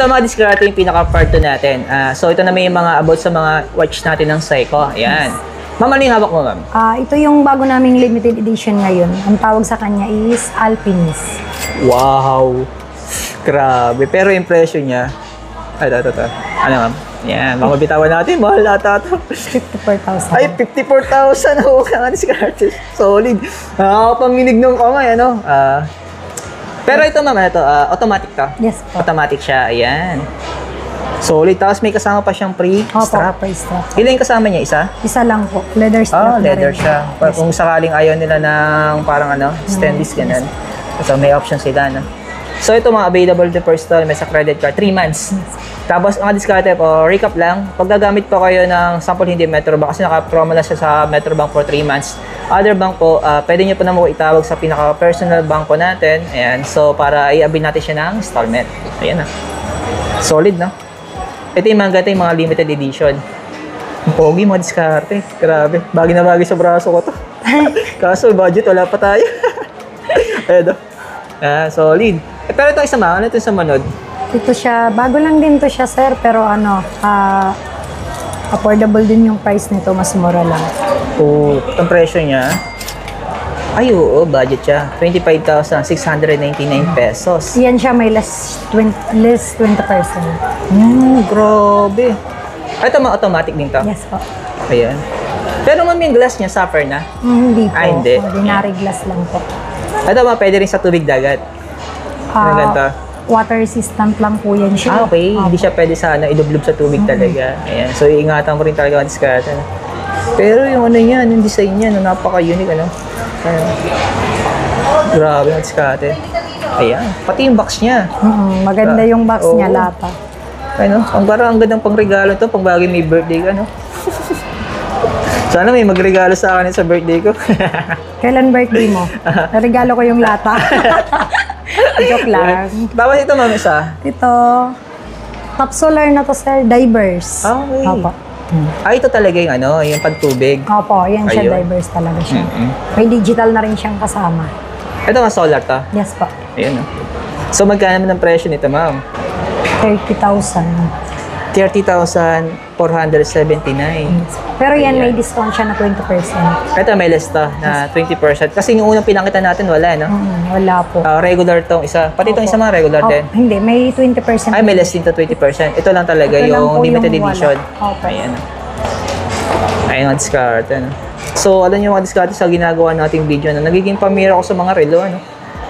Ito mga diskarte yung pinaka-part 2 natin. So ito na may mga about sa mga watch natin ng Seiko. Ayan. Ma'am, ano yung hawak mo, ma'am? Ito yung bago naming limited edition ngayon. Ang tawag sa kanya is Alpinist. Wow! Grabe. Pero yung presyo niya, ito. Ano, ma'am? Yan. Baka bitawan natin. Mahal ata ito. 54,000. Ay, 54,000. Oo, mga diskarte. Solid. Panginig ng kamay, ano? Pero ito, ma'am, ito, automatic to? Yes po. Automatic siya. Ayan. Solid. Tapos may kasama pa siyang pre-strap. Opo, pre-strap. Ilan yung kasama niya? Isa? Isa lang po. Leather strap na Leather rin. siya. Yes. Kung sakaling ayaw nila ng parang stainless ganun. So may option sila, no? So ito mga available the first time, may sa credit card, 3 months. Tapos ang diskarte po, recap lang, pag gagamit po kayo ng sample hindi Metrobank, kasi naka-promo na siya sa Metrobank for 3 months. Other bank po, pwede nyo po na mo itawag sa pinaka-personal bank po natin. Ayan, so para i-abin natin siya ng installment. Ayan na. Solid, no? Ito yung mga ganito, yung mga limited edition. Ang pogi, mga diskarte. Grabe. Bagay na bagay sa braso ko to. Kaso, budget, wala pa tayo. Ayan, solid. Pero ito isa ano ito sa manod? Ito siya, bago lang din to siya, sir, pero affordable din yung price nito, mas mura lang. Ang presyo niya, ay oo, budget siya. 25,699 pesos. Yan siya, may less 20%. Grabe. Ito mga automatic din to? Yes po. Ayan. Pero ma'am, yung glass niya, suffer na? Hindi po. Hindi. Ordinary glass lang po. Ito mga pwede rin sa tubig dagat. Ano ganito? Water resistant lang po yan siya. Okay. Hindi siya pwede sa idublob sa tubig talaga. Ayan. So, iingatan mo rin talaga ang diskarte. Pero yung niya, yung design niya, napaka-unique, ano? Ayan. Grabe ang diskarte. Ayan. Pati yung box niya. Maganda yung box niya, lata. Ano? Ang gandang pangregalo to, pang bagay may birthday ka, no? Sana may magregalo sa akin sa birthday ko. Kailan birthday mo? Regalo ko yung lata. Joke lang. Tapos ito, ma'am, isa. Ito, top solar na to, sir. Divers. Okay. Opo. Ito talaga yung yung pagtubig. Opo, yan siya. Ayun. Divers talaga siya. May digital na rin siyang kasama. Ito nga solar to. Yes po. Ayun, no? So, magkano naman ang presyo nito, ma'am? 30,000. 30,479. Pero yan, may discount siya na 20%. Ito, may less to na 20%. Kasi yung unang pinakita natin, wala, no? Wala po. Regular tong isa. Pati itong isa mga regular din. Hindi, may 20%. Ay, may less din to 20%. Ito lang talaga Ito lang yung po limited yung edition. wala. Opo. Ayan. Ayan ang discard. Ano. So, alam nyo mga discard sa ginagawa nating video na nagiging pamira ko sa mga relo. Ano.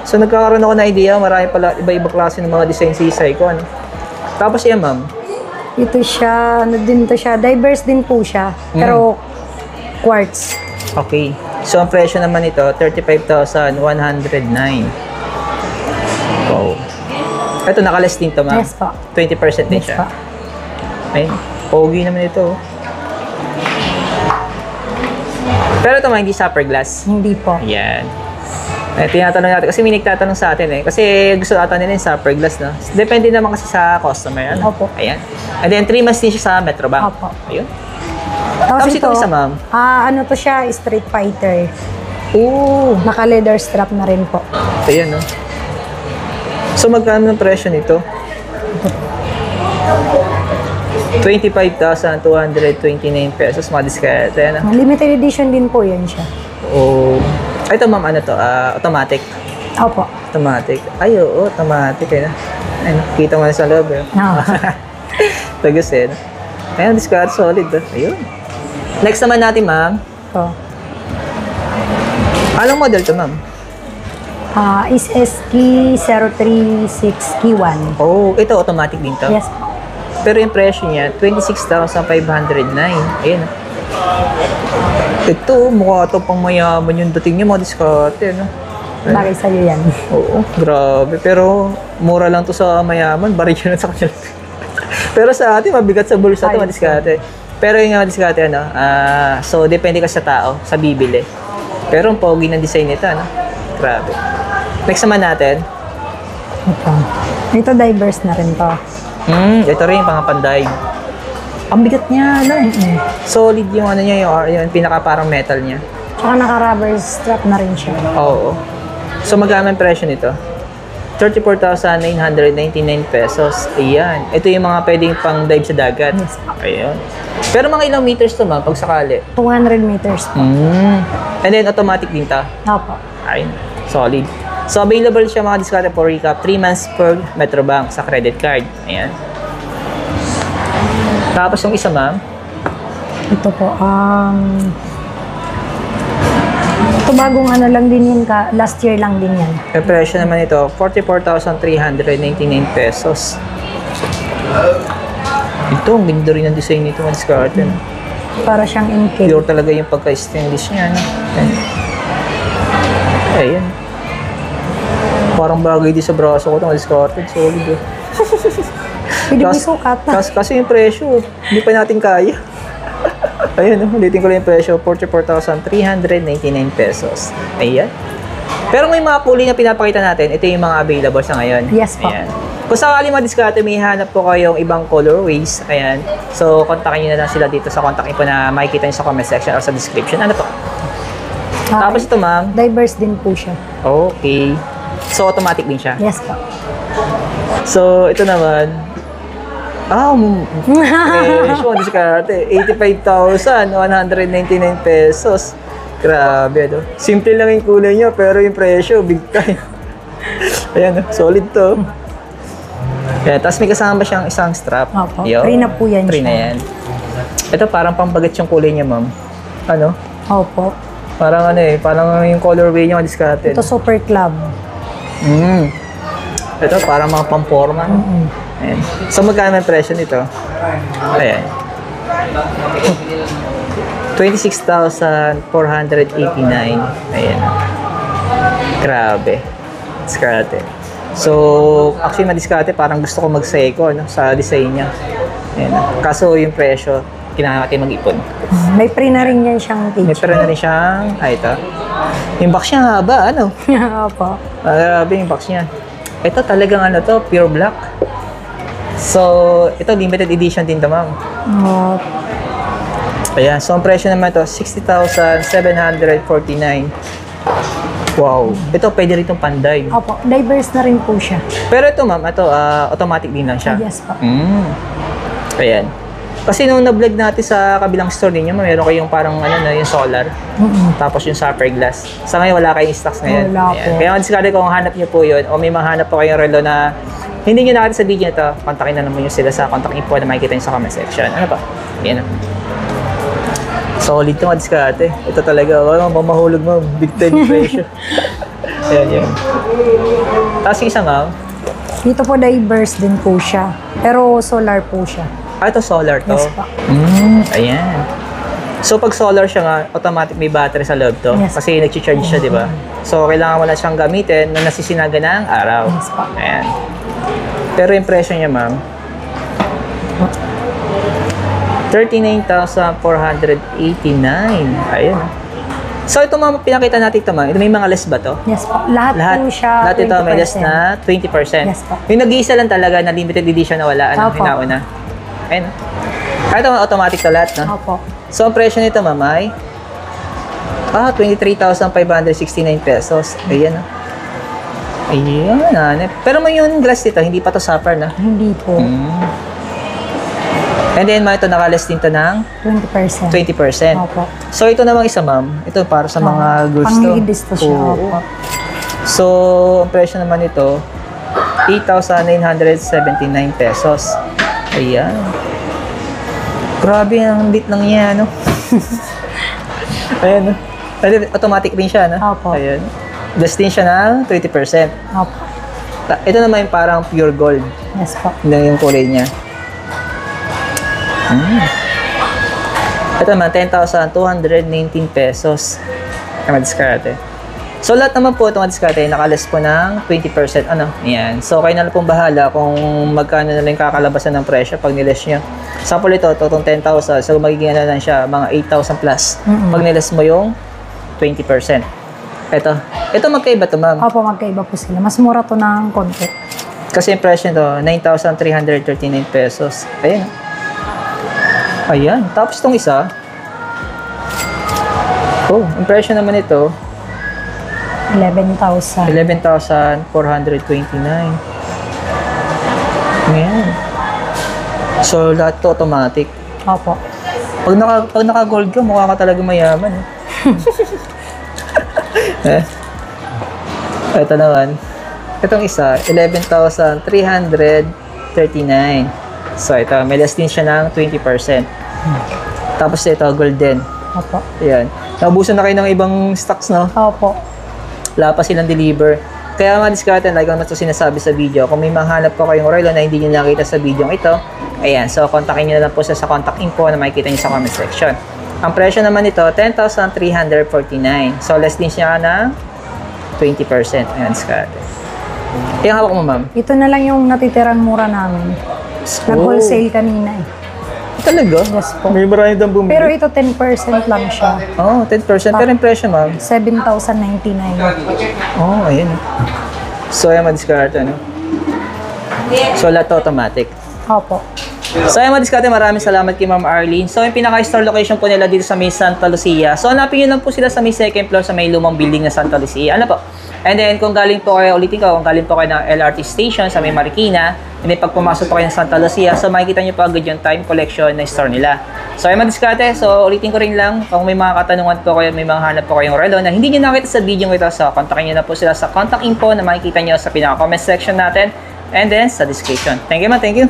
So, nagkakaroon ako na idea. Marami pala iba-iba klase ng mga design si Seiko. Ano. Tapos yan, ma'am. Ito siya, diverse din po siya. Pero, quartz. Okay. So, ang presyo naman ito, 35,109. Wow. Ito, nakaless din to, ma'am. Yes po. 20% din Yes siya. po. Ayun. Pogi naman ito. Pero ito, hindi supper glass. Hindi po. Yan. Tinatanong natin, kasi may nagtatanong sa atin kasi gusto ata nila yung supper glass, no? Depende naman kasi sa customer, ano? Opo. Ayan. And then, 3 months din siya sa Metrobank. Opo. Ayun. Tapos itong isa, ma'am? ano to siya, Street Fighter. Oo. Naka-leather strap na rin po. Ayan, no? So, magkano ng presyo nito? 25,229 pesos, mga diskarte, ano? Limited edition din po yan siya. Oh. Ito, ma'am, ano to? Automatic. Opo. Automatic. Ay, oo, automatic. Ayun, kita mo na sa loob. No. Tagas eh. Ayun, discard solid. Ayun. Next naman natin, ma'am. So, Anong model to, ma'am? is SK 036 K1. Oh, ito automatic din to. Yes. Pero yung presyo niya, 26,509. Ayun. Ito, mukha ito pang mayaman yung dating niya, mga diskarte, no? Bagay sa'yo yan. Oo, grabe. Pero, mura lang to sa mayaman, bari yun sa kanila. Pero sa atin, mabigat sa bulsa ito, mga diskarte. Pero yung mga diskarte, ano, so, depende ka sa tao, sa bibili. Pero, ang pogi ng design nito, ano? Grabe. Next naman natin. Ito diverse na rin to. Ito rin, pangapanday. Ang bigat niya, ano? Solid yung ano niya, yung pinaka parang metal niya. Tsaka naka-rubber strap na rin siya. Oo. So, magkano ang presyo nito? 34,999 pesos. Ayan. Ito yung mga pwedeng pang dive sa dagat. Yes po. Ayan. Pero mga ilang meters to ma'am, pag sakali? 200 meters po. And then automatic din ta. Opo. Ayun. Solid. So available siya mga diskarte for recap. 3 months per Metrobank sa credit card. Ayan. Tapos yung isa ma'am, Ito po, ito bagong ano lang din yun last year lang din yan. yung presyo naman ito, 44,399 pesos. Ito, ang ganda rin ang design nito mga diskarte. Para siyang inked. Pure talaga yung pagka-stainless niya. No? Ayan. Parang bagay din sa braso ko itong diskarte. Solid eh. Pwede mo sukat. Kasi yung presyo, hindi pa natin kaya. Ayun, ulitin ko lang yung presyo, 44,399 pesos. Ayan. Pero may mga kulay na pinapakita natin, ito yung mga available sa ngayon. Yes po. Ayan. Kung sakali madiskarte, may hanap po kayong ibang colorways. Ayan. So, kontakin nyo na lang sila dito sa contact info na makikita nyo sa comment section or sa description. Ano po? Tapos ito, ma'am. Diverse din po siya. Okay. So, automatic din siya. Yes po. So, ito naman. Presyo, diskarte. 85,199 pesos. Grabe, no? Simple lang yung kulay niya, pero yung presyo, big time. Ayan, solid to. Kaya, tapos may kasama siyang isang strap. Opo. Yo. Free na po yan Free na siya. yan. Ito, parang pambagat yung kulay niya, ma'am. Ano? Opo. Parang ano eh, parang yung colorway niya diskarte. Ito Super Club. Ito, parang mga pamporma. Ayan. So, magkano ang presyo nito? Ayan. 26,489. Ayan. Grabe. Diskarte. So, actually, madiskarte, parang gusto ko mag-seco no, sa design niya. Ayan. Kaso, yung presyo, kailangan natin mag-ipon. May free na rin yan siyang May page. pera na rin siyang, ito. Yung box niya haba, ano? Opo. Grabe yung box niya. Ito talagang ano to, pure black. So, ito limited edition din to, ma'am. Ayan, so ang presyo naman ito, 60,749. Wow. Ito pwede rin itong panday. Opo. Diverse na rin po siya. Pero ito, ma'am, ito automatic din lang siya. Yes po. Ayan. Kasi nung na-vlog natin sa kabilang store ninyo, meron kayong parang ano na, yung solar. Tapos yung sapphire glass. Sa ngayon, wala kayong stocks ngayon. Wala Ayan. po. Kaya discard kung hanap nyo po yun, o may mahanap po kayong relo na hindi nyo nakita sa video nito, kontakin na naman nyo sila sa contact info na makikita nyo sa comment section. Ano pa? Yan. Solid ito, diskarte. Ito talaga, mamahulog mo. Big time pressure. Ayan, yan. Tapos yung isa, ma'am. Dito po diverse din po siya. Pero solar po siya. Ito solar to. Yes po. Ayan. So, pag solar siya nga, automatic may battery sa loob to. Yes. Kasi nag-charge siya, di ba? So, kailangan mo na siyang gamitin na nasisinaga ng araw. Yes po. Ayan. Pero yung presyo niya, ma'am, 39,489. Ayun. So, ito ma'am, pinakita natin ito, ma'am. Ito may mga less ba to? Yes po. Lahat po siya. Lahat ito may less 20%. na 20%. Yes po. Yung nag-iisa lang talaga na limited edition na wala. Ano, Opo. hinauna. Ayun. Ito, automatic to lahat, no? Opo. So, ang presyo nito, ma'am, ay 23,569 pesos. Ayan, Ayan, hanep. Pero may yung glass dito, hindi pa to sapphire, na. Hindi po. And then, ito nakaless din to ng 20%. 20%. Opo. So, ito namang isa, ma'am. Ito para sa mga girls to. Pang-ladies to siya. Oo. Opo. So, ang presyo naman nito, 8,979 pesos. Ayan. Grabe, ang lit lang niya, no? Ayan, no? Automatic rin siya, no? Opo. Ayan. Less din siya ng 20%. Opo. Ito naman yung parang pure gold. Yes po. Na yung kulay niya. Ito naman, 10,219 pesos. Ang diskarte. So, lahat naman po itong diskarte, nakaless po ng 20%. Ano? Ayan. So, kayo na lang pong bahala kung magkano na lang kakalabasan ng presyo pag niless nyo. Sample ito, itong 10,000. So, magiging ano lang siya, mga 8,000 plus. Pag niless mo yung 20%. Ito magkaiba to, ma'am. Opo, magkaiba po sila. Mas mura to ng konti. Kasi yung presyo nito, 9,339 pesos. Ayan. Ayan. Tapos itong isa, oh, yung presyo naman ito, 11,000. 11,429. Ayan. So, lahat to automatic. Opo. Pag naka-gold ka, mukha ka talaga mayaman. Eh. Ito naman. Itong isa, 11,339. So, ito, may less din siya ng 20%. Tapos ito, golden. Opo. Ayan. Naubusan na kayo ng ibang stocks, no? Opo. Wala pa silang deliver. Kaya mga diskarte, like ang sinasabi sa video, kung may mahanap po kayong relo na hindi nyo nakita sa video ito, ayan, so kontakin nyo na lang po sa contact info na makikita nyo sa comment section. Ang presyo naman nito, 10,349. So, less din siya ng 20%. Ayan, diskarte. Yung hawak mo, ma'am? Ito na lang yung natitirang mura namin. Nag-wholesale kanina eh. Talaga? Yes po. May marami daw bumili. Pero ito 10% lang siya. Oh, 10%. Pero yung presyo, ma'am? 7,099. Oh, ayan. So, ayan, madiskarte, ano? So, lahat to automatic. Opo. So, ayan, madiskarte, maraming salamat kay Ma'am Arlene. So, yung pinaka-store location po nila dito sa may Santa Lucia. So, hanapin nyo lang po sila sa may second floor sa may lumang building na Santa Lucia. Ano po? And then, kung galing po kayo, ulitin ko, kung galing po kayo ng LRT station sa may Marikina, and then pag pumasok po kayo ng Santa Lucia, so makikita nyo po agad yung time collection na store nila. So, ay madiskarte. So, ulitin ko rin lang, kung may mga katanungan po kayo, may mga hanap po kayong relo na hindi nyo nakita sa video ito, so kontakin nyo na po sila sa contact info na makikita nyo sa pinaka-comment section natin, and then sa description. Thank you, ma. Thank you.